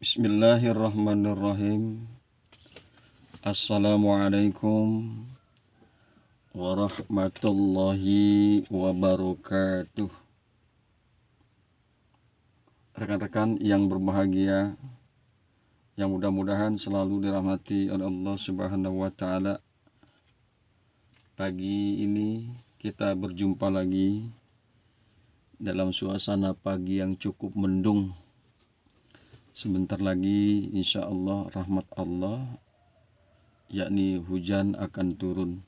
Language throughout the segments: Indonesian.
Bismillahirrahmanirrahim. Assalamualaikum warahmatullahi wabarakatuh. Rekan-rekan yang berbahagia, yang mudah-mudahan selalu dirahmati oleh Allah Subhanahu wa Ta'ala. Pagi ini kita berjumpa lagi dalam suasana pagi yang cukup mendung. Sebentar lagi insya Allah rahmat Allah, yakni hujan akan turun.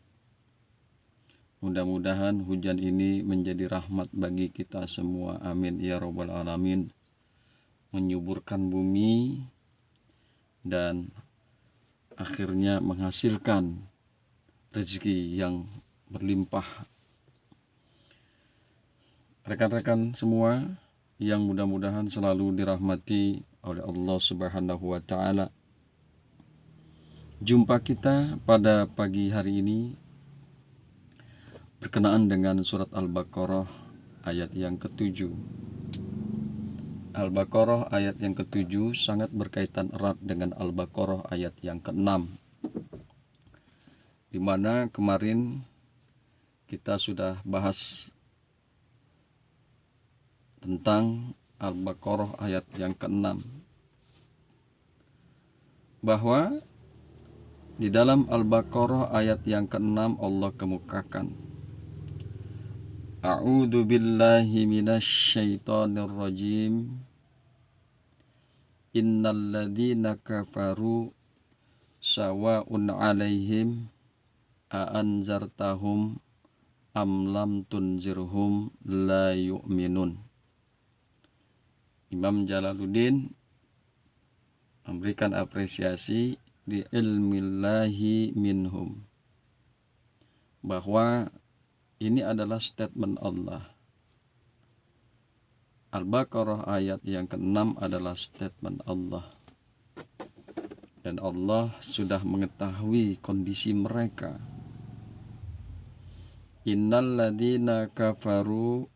Mudah-mudahan hujan ini menjadi rahmat bagi kita semua. Amin ya robbal alamin. Menyuburkan bumi dan akhirnya menghasilkan rezeki yang berlimpah. Rekan-rekan semua yang mudah-mudahan selalu dirahmati oleh Allah Subhanahu wa Ta'ala. Jumpa kita pada pagi hari ini berkenaan dengan surat Al-Baqarah ayat yang ke-7. Al-Baqarah ayat yang ke-7 sangat berkaitan erat dengan Al-Baqarah ayat yang ke-6, di mana kemarin kita sudah bahas tentang Al-Baqarah ayat yang ke-6, bahwa di dalam Al-Baqarah ayat yang ke-6 Allah kemukakan, A'udzu billahi minasyaitonir rajim. Innal ladzina kafaru sawa'un 'alaihim a anzartahum am lam tunzirhum la yu'minun. Imam Jalaluddin memberikan apresiasi di ilmillahi minhum, bahwa ini adalah statement Allah. Al-Baqarah ayat yang ke-6 adalah statement Allah, dan Allah sudah mengetahui kondisi mereka. Innal ladzina kafaru,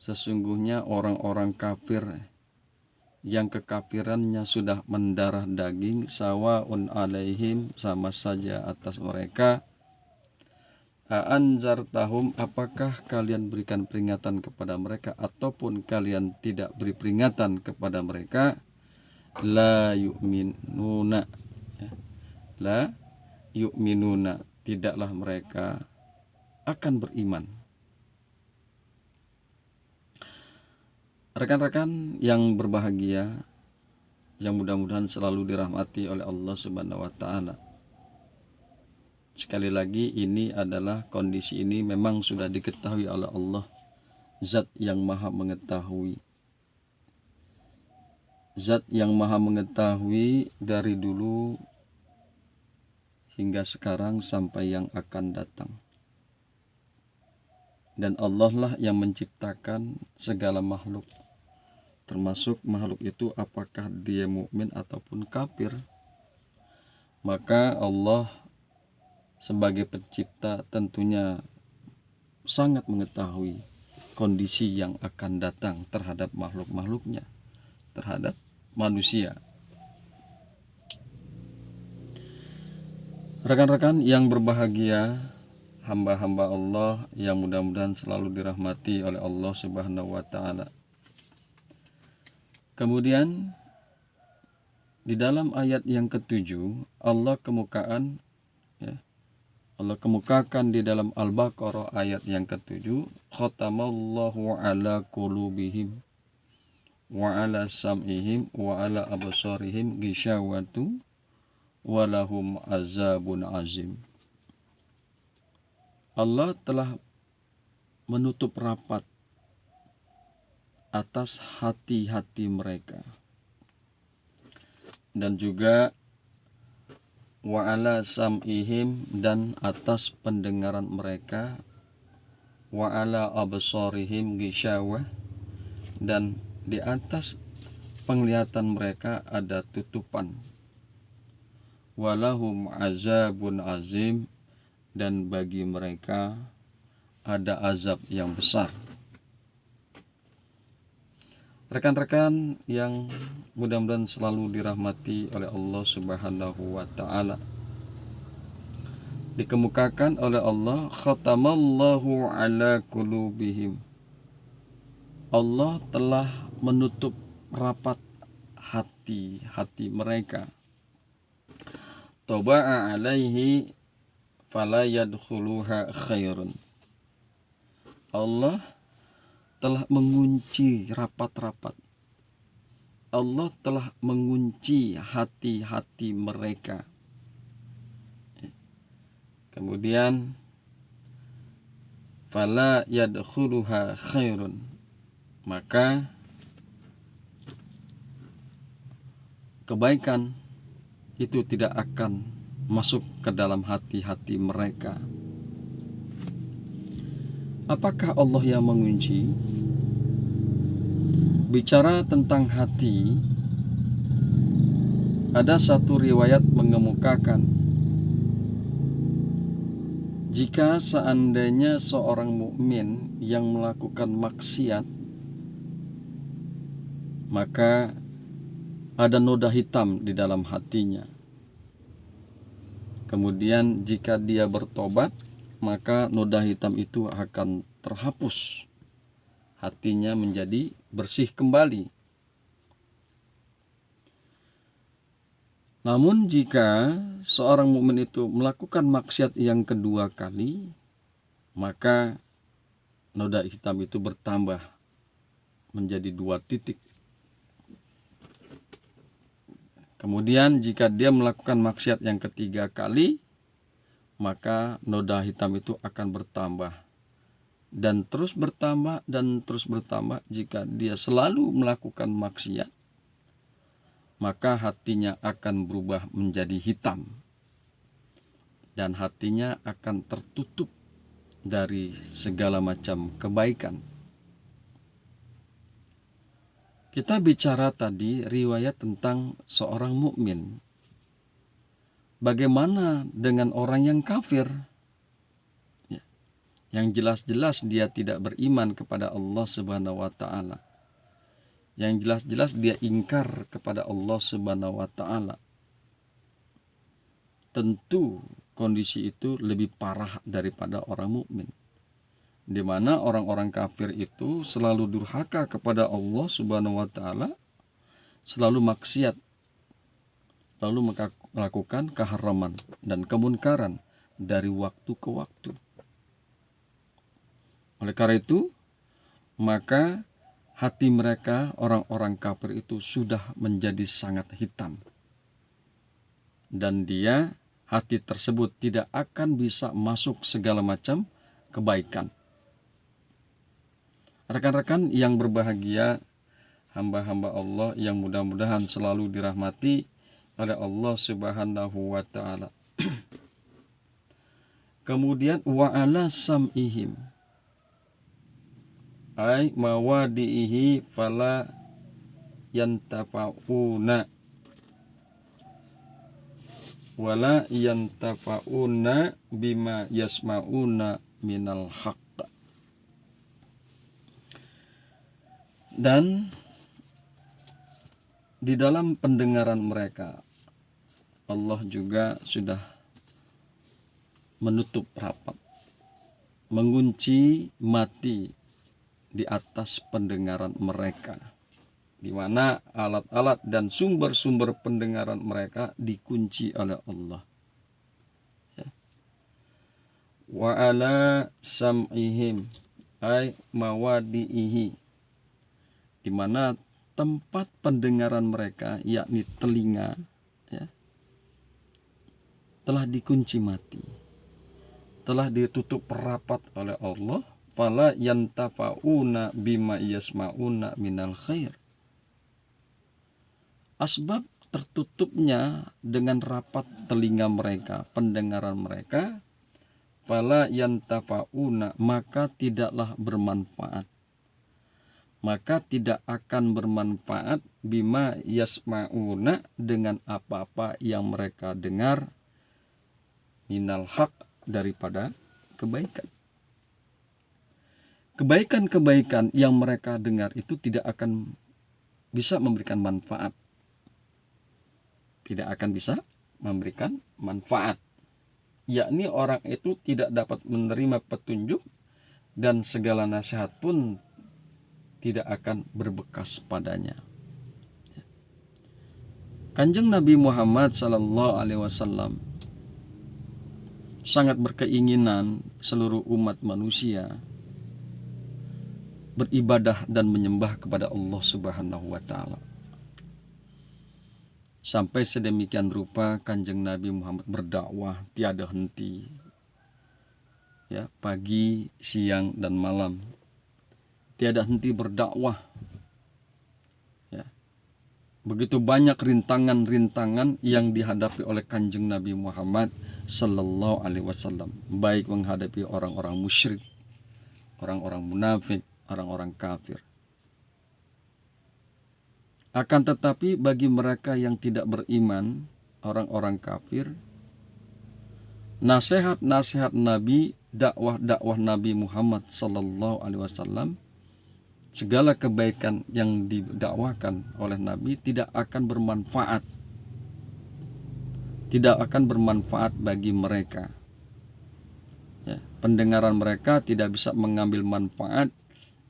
sesungguhnya orang-orang kafir yang kekafirannya sudah mendarah daging, sawa'un alaihim, sama saja atas mereka, a'anzartahum, apakah kalian berikan peringatan kepada mereka ataupun kalian tidak beri peringatan kepada mereka, la yu'minuna, la yu'minuna, tidaklah mereka akan beriman. Rekan-rekan yang berbahagia, yang mudah-mudahan selalu dirahmati oleh Allah Subhanahu wa Ta'ala. Sekali lagi, ini adalah kondisi ini memang sudah diketahui oleh Allah, Zat yang Maha Mengetahui. Zat yang Maha Mengetahui dari dulu hingga sekarang sampai yang akan datang. Dan Allah lah yang menciptakan segala makhluk, termasuk makhluk itu apakah dia mukmin ataupun kafir. Maka Allah sebagai pencipta tentunya sangat mengetahui kondisi yang akan datang terhadap makhluk-makhluknya, terhadap manusia. Rekan-rekan yang berbahagia, hamba-hamba Allah yang mudah-mudahan selalu dirahmati oleh Allah Subhanahu wa Ta'ala. Kemudian di dalam ayat yang ke-7 Allah kemukakan, Allah kemukakan di dalam Al-Baqarah ayat yang ke-7, khatamallahu ala qulubihim wa ala sam'ihim wa ala absarihim ghishawatu wa lahum azabun azim. Allah telah menutup rapat atas hati-hati mereka, dan juga wa ala sam'ihim, dan atas pendengaran mereka, wa ala absarihim ghishawah, dan di atas penglihatan mereka ada tutupan, walahum azabun azim, dan bagi mereka ada azab yang besar. Rekan-rekan yang mudah-mudahan selalu dirahmati oleh Allah Subhanahu wa taala. Dikemukakan oleh Allah, khatamallahu ala qulubihim. Allah telah menutup rapat hati mereka. Taba'a alaihi fala yadkhuluha khairun. Allah telah mengunci rapat-rapat. Allah telah mengunci hati-hati mereka. Kemudian fala yadkhuluha khairun, maka kebaikan itu tidak akan masuk ke dalam hati-hati mereka. Apakah Allah yang mengunci? Bicara tentang hati, ada satu riwayat mengemukakan, jika seandainya seorang mukmin yang melakukan maksiat, maka ada noda hitam di dalam hatinya. Kemudian jika dia bertobat, maka noda hitam itu akan terhapus. Hatinya menjadi bersih kembali. Namun jika seorang mukmin itu melakukan maksiat yang kedua kali, maka noda hitam itu bertambah menjadi 2 titik. Kemudian jika dia melakukan maksiat yang ketiga kali, maka noda hitam itu akan bertambah. Dan terus bertambah dan terus bertambah. Jika dia selalu melakukan maksiat, maka hatinya akan berubah menjadi hitam. Dan hatinya akan tertutup dari segala macam kebaikan. Kita bicara tadi riwayat tentang seorang mukmin. Bagaimana dengan orang yang kafir? Yang jelas-jelas dia tidak beriman kepada Allah Subhanahu wa taala. Yang jelas-jelas dia ingkar kepada Allah Subhanahu wa taala. Tentu kondisi itu lebih parah daripada orang mukmin. Di mana orang-orang kafir itu selalu durhaka kepada Allah Subhanahu wa taala, selalu maksiat, selalu melakukan keharaman dan kemunkaran dari waktu ke waktu. Oleh karena itu, maka hati mereka, orang-orang kafir itu sudah menjadi sangat hitam. Dan hati tersebut tidak akan bisa masuk segala macam kebaikan. Rekan-rekan yang berbahagia, hamba-hamba Allah yang mudah-mudahan selalu dirahmati oleh Allah Subhanahu wa taala. Kemudian wa ala sam'ihim, ay mawadihi fala yantafauna wala yantafauna bima yasmauna minal haqq. Dan di dalam pendengaran mereka, Allah juga sudah menutup rapat, mengunci mati di atas pendengaran mereka, di mana alat-alat dan sumber-sumber pendengaran mereka dikunci oleh Allah. Wa ala sam'ihim ay mawadihi, di mana tempat pendengaran mereka, yakni telinga, telah dikunci mati, telah ditutup rapat oleh Allah. Fala yantafauna bima yasmauna minal khair. Asbab tertutupnya dengan rapat telinga mereka, pendengaran mereka, fala yantafauna, maka tidaklah bermanfaat. Maka tidak akan bermanfaat bima yasmauna, dengan apa-apa yang mereka dengar, minal haq, daripada kebaikan. Kebaikan-kebaikan yang mereka dengar itu tidak akan bisa memberikan manfaat. Tidak akan bisa memberikan manfaat. Yakni orang itu tidak dapat menerima petunjuk dan segala nasihat pun tidak akan berbekas padanya. Kanjeng Nabi Muhammad sallallahu alaihi wasallam sangat berkeinginan seluruh umat manusia beribadah dan menyembah kepada Allah Subhanahu wa taala. Sampai sedemikian rupa Kanjeng Nabi Muhammad berdakwah tiada henti. Ya, pagi, siang dan malam. Tiada henti berdakwah. Ya. Begitu banyak rintangan-rintangan yang dihadapi oleh Kanjeng Nabi Muhammad sallallahu alaihi wasallam, baik menghadapi orang-orang musyrik, orang-orang munafik, orang-orang kafir. Akan tetapi bagi mereka yang tidak beriman, orang-orang kafir, nasihat-nasihat Nabi, dakwah-dakwah Nabi Muhammad sallallahu alaihi wasallam, segala kebaikan yang didakwakan oleh Nabi tidak akan bermanfaat. Tidak akan bermanfaat bagi mereka. Ya, pendengaran mereka tidak bisa mengambil manfaat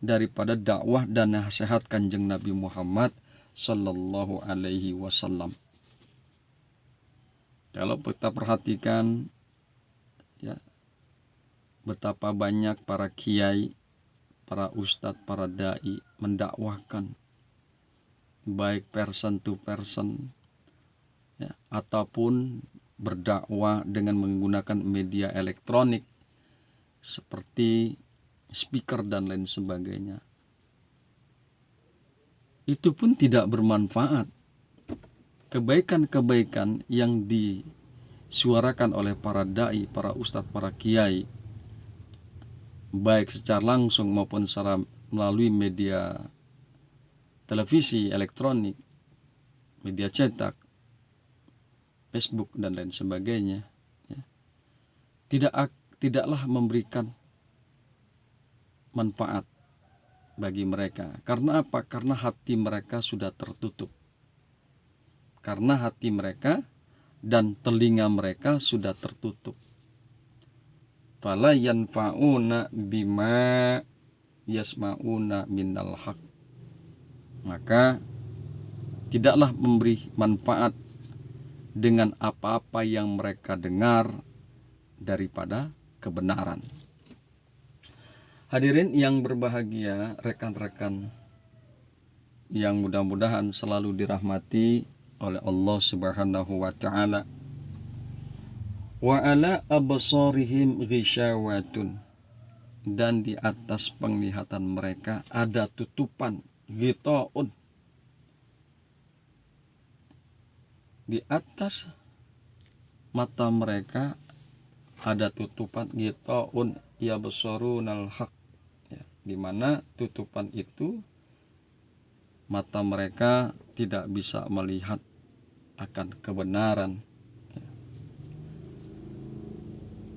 daripada dakwah dan nasihat Kanjeng Nabi Muhammad sallallahu alaihi wasallam. Kalau kita perhatikan ya, betapa banyak para kiai, para ustadz, para dai mendakwahkan baik person to person ya, ataupun berdakwah dengan menggunakan media elektronik seperti speaker dan lain sebagainya. Itu pun tidak bermanfaat. Kebaikan-kebaikan yang disuarakan oleh para dai, para ustadz, para kiai, baik secara langsung maupun secara melalui media televisi, elektronik, media cetak, Facebook dan lain sebagainya, ya, tidaklah memberikan manfaat bagi mereka. Karena apa? Karena hati mereka sudah tertutup. Karena hati mereka dan telinga mereka sudah tertutup. Fala yanfa'una bima yasma'una minal haq. Maka tidaklah memberi manfaat dengan apa-apa yang mereka dengar daripada kebenaran. Hadirin yang berbahagia, rekan-rekan yang mudah-mudahan selalu dirahmati oleh Allah Subhanahu wa taala. Wa ala absarihim ghishawatun, dan di atas penglihatan mereka ada tutupan, ghitaun. Di atas mata mereka ada tutupan, ghitaun yabsarunal haq. Di mana tutupan itu mata mereka tidak bisa melihat akan kebenaran.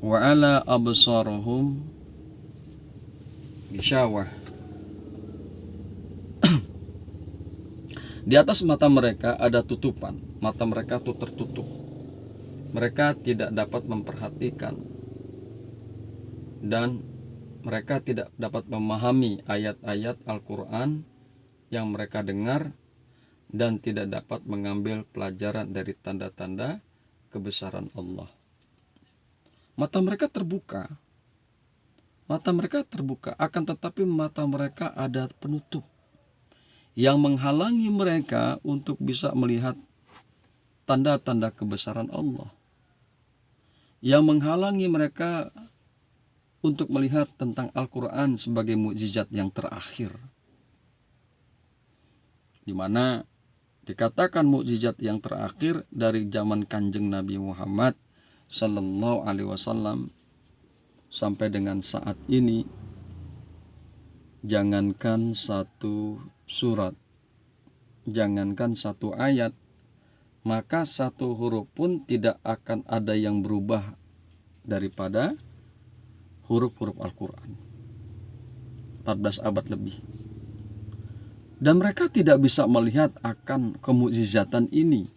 Wa ala absaruhum ghishawah. Di atas mata mereka ada tutupan, mata mereka itu tertutup. Mereka tidak dapat memperhatikan dan mereka tidak dapat memahami ayat-ayat Al-Quran yang mereka dengar dan tidak dapat mengambil pelajaran dari tanda-tanda kebesaran Allah. Mata mereka terbuka. Mata mereka terbuka, akan tetapi mata mereka ada penutup yang menghalangi mereka untuk bisa melihat tanda-tanda kebesaran Allah. Yang menghalangi mereka untuk melihat tentang Al-Quran sebagai mukjizat yang terakhir, di mana dikatakan mukjizat yang terakhir dari zaman Kanjeng Nabi Muhammad sallallahu alaihi wasallam sampai dengan saat ini. Jangankan satu surat, jangankan satu ayat, maka satu huruf pun tidak akan ada yang berubah daripada huruf-huruf Al-Quran. 14 abad lebih. Dan mereka tidak bisa melihat akan kemukjizatan ini.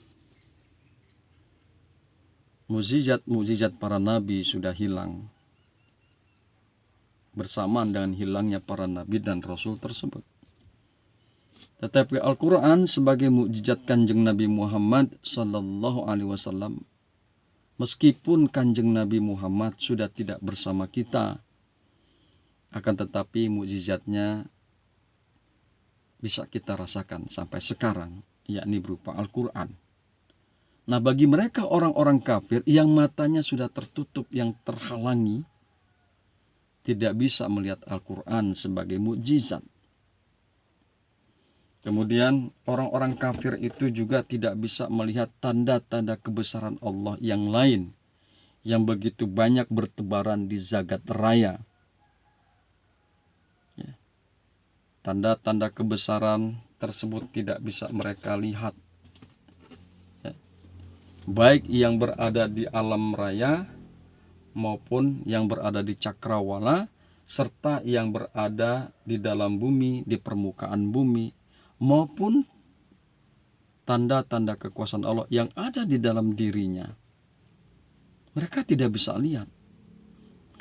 Mukjizat para nabi sudah hilang bersamaan dengan hilangnya para nabi dan rasul tersebut. Tetapi Al-Quran sebagai mukjizat Kanjeng Nabi Muhammad Sallallahu Alaihi Wasallam, meskipun Kanjeng Nabi Muhammad sudah tidak bersama kita, akan tetapi mukjizatnya bisa kita rasakan sampai sekarang, yakni berupa Al-Quran. Nah, bagi mereka orang-orang kafir yang matanya sudah tertutup, yang terhalangi, tidak bisa melihat Al-Quran sebagai mukjizat. Kemudian orang-orang kafir itu juga tidak bisa melihat tanda-tanda kebesaran Allah yang lain, yang begitu banyak bertebaran di zagat raya. Tanda-tanda kebesaran tersebut tidak bisa mereka lihat, baik yang berada di alam raya maupun yang berada di cakrawala, serta yang berada di dalam bumi, di permukaan bumi, maupun tanda-tanda kekuasaan Allah yang ada di dalam dirinya. Mereka tidak bisa lihat,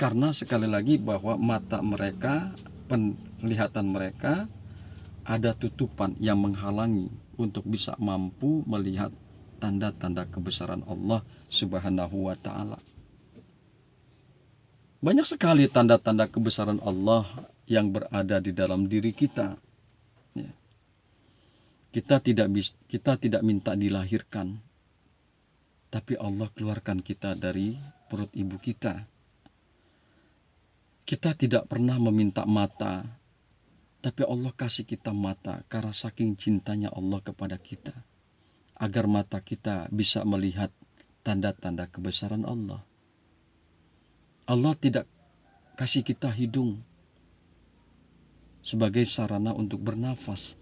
karena sekali lagi bahwa mata mereka, penglihatan mereka ada tutupan yang menghalangi untuk bisa mampu melihat tanda-tanda kebesaran Allah Subhanahu wa Ta'ala. Banyak sekali tanda-tanda kebesaran Allah yang berada di dalam diri kita. Kita tidak minta dilahirkan, tapi Allah keluarkan kita dari perut ibu kita. Kita tidak pernah meminta mata, tapi Allah kasih kita mata karena saking cintanya Allah kepada kita, agar mata kita bisa melihat tanda-tanda kebesaran Allah. Allah tidak kasih kita hidung sebagai sarana untuk bernafas.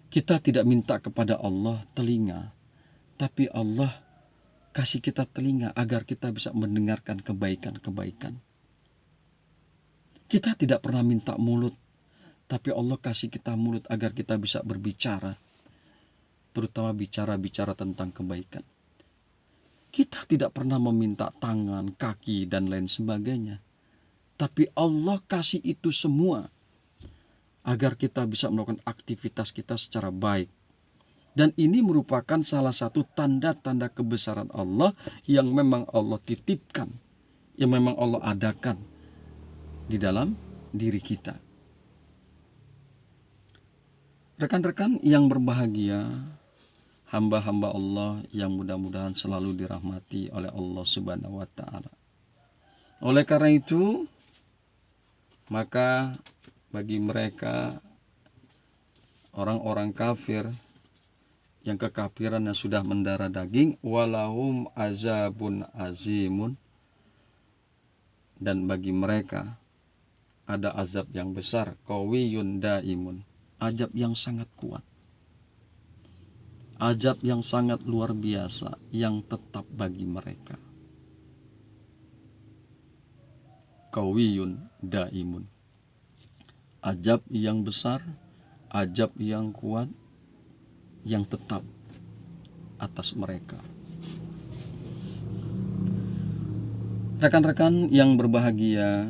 Kita tidak minta kepada Allah telinga, tapi Allah kasih kita telinga agar kita bisa mendengarkan kebaikan-kebaikan. Kita tidak pernah minta mulut, tapi Allah kasih kita mulut agar kita bisa berbicara, terutama bicara-bicara tentang kebaikan. Kita tidak pernah meminta tangan, kaki, dan lain sebagainya, tapi Allah kasih itu semua agar kita bisa melakukan aktivitas kita secara baik. Dan ini merupakan salah satu tanda-tanda kebesaran Allah yang memang Allah titipkan, yang memang Allah adakan di dalam diri kita. Rekan-rekan yang berbahagia, hamba-hamba Allah yang mudah-mudahan selalu dirahmati oleh Allah Subhanahu wa Ta'ala. Oleh karena itu, maka bagi mereka orang-orang kafir yang kekafirannya sudah mendarah daging, walahum azabun azimun, dan bagi mereka ada azab yang besar, qawiyun daimun, azab yang sangat kuat, azab yang sangat luar biasa yang tetap bagi mereka. Qawiyun daimun, azab yang besar, azab yang kuat, yang tetap atas mereka. Rekan-rekan yang berbahagia,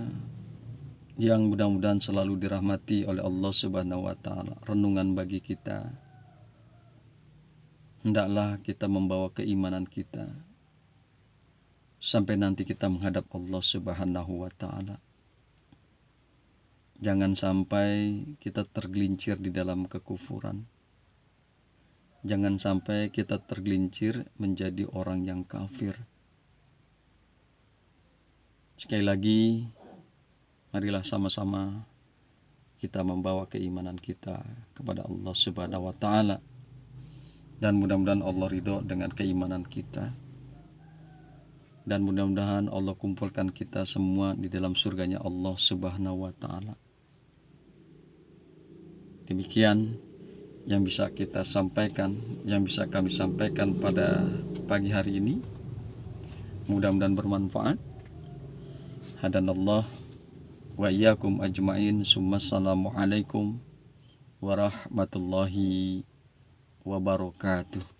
yang mudah-mudahan selalu dirahmati oleh Allah Subhanahu wa Ta'ala, renungan bagi kita, hendaklah kita membawa keimanan kita sampai nanti kita menghadap Allah Subhanahu wa Ta'ala. Jangan sampai kita tergelincir di dalam kekufuran. Jangan sampai kita tergelincir menjadi orang yang kafir. Sekali lagi, marilah sama-sama kita membawa keimanan kita kepada Allah Subhanahu wa Ta'ala. Dan mudah-mudahan Allah ridho dengan keimanan kita. Dan mudah-mudahan Allah kumpulkan kita semua di dalam surganya Allah Subhanahu wa Ta'ala. Demikian yang bisa kita sampaikan, yang bisa kami sampaikan pada pagi hari ini. Mudah-mudahan bermanfaat. Hadanallah wa iyyakum ajmain. Assalamualaikum warahmatullahi wabarakatuh.